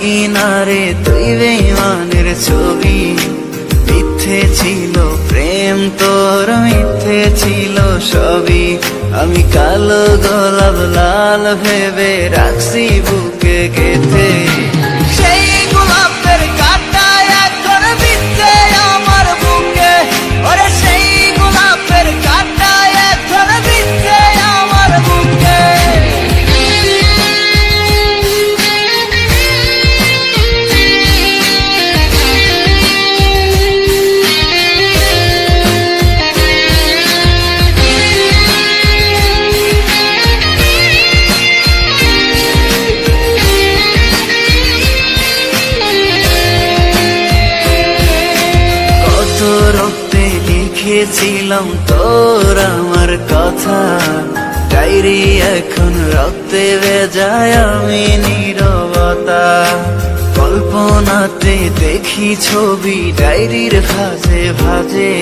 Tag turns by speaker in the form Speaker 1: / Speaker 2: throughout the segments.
Speaker 1: কিনারে তুই বেঈমানের ছবি। মিথ্যে ছিল প্রেম তোর, মিথ্যে ছিল সবই। আমি কালো গোলাপ লাল ভেবে রাখছি বুকে গেঁথে। সেই গোলাপের কাঁটা এখন বিঁধছে আমার বুকে, ওরে সেই গোলাপের কাঁটা এখন বিঁধছে আমার বুকে। রক্তে লিখেছিলাম তোর আমার কথা, ডায়েরি এখন রক্তে ভেজায় আমি নীরবতা। কল্পনাতে দেখি ছবি ডায়েরির ভাঁজে ভাঁজে,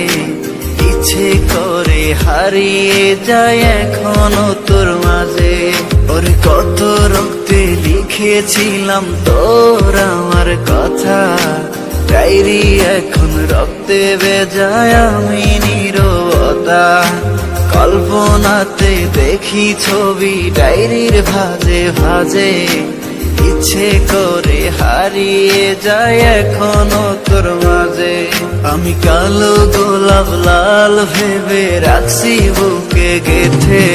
Speaker 1: ইচ্ছে করে হারিয়ে যায় এখনো তোর মাঝে। ওরে কত রক্তে লিখেছিলাম তোর আমার কথা, ডায়েরি এখন রক্তে ভেজায় আমি নীরবতা। কল্পনাতে দেখি ছবি ডায়েরির ভাঁজে ভাঁজে, ইচ্ছে করে হারিয়ে যায় এখনো তোর মাঝে। আমি কালো গোলাপ লাল ভেবে রাখছি বুকে গেঁথে।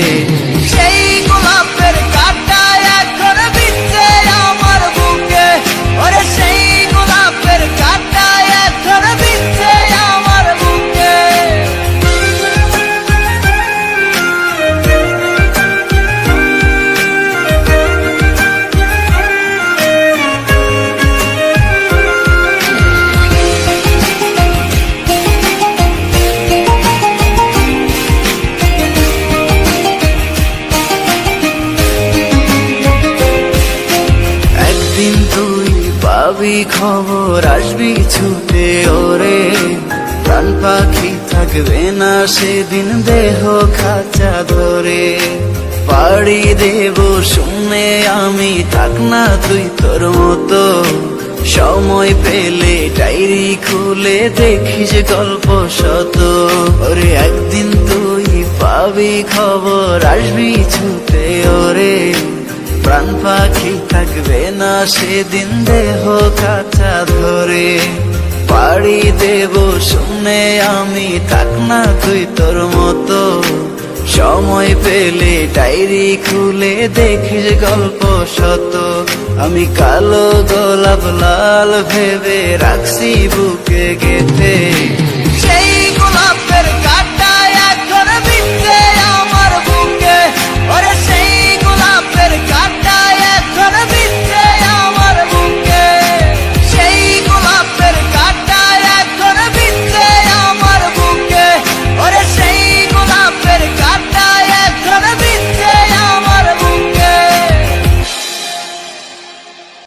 Speaker 1: সেই গোলাপের কাঁটা এখন বিঁধছে আমার বুকে, ওরে সেই গোলাপের কাঁটা এখন বিঁধছে আমার বুকে। একদিন তুই পাবি খবর, আসবি ছুটে ওরে। প্রাণ পাখি থাকবে না সেদিন দেহ খাঁচা ধরে। পাড়ি দেব শুনে আমি, থাক না তুই তোর মতো। সময় পেলে ডায়েরি খুলে দেখিস গল্প শত। ওরে একদিন তুই পাবি খবর, আসবি ছুটে ওরে। প্রাণ পাখি থাকবে না সেদিন দেহ কাঁচা ধরে। পাড়ি দেব শুনে আমি, থাক না তুই তোর মতো। সময় পেলে ডায়েরি খুলে দেখিস গল্প শত। আমি কালো গোলাপ লাল ভেবে রাখছি বুকে গেঁথে। সেই গোলাপের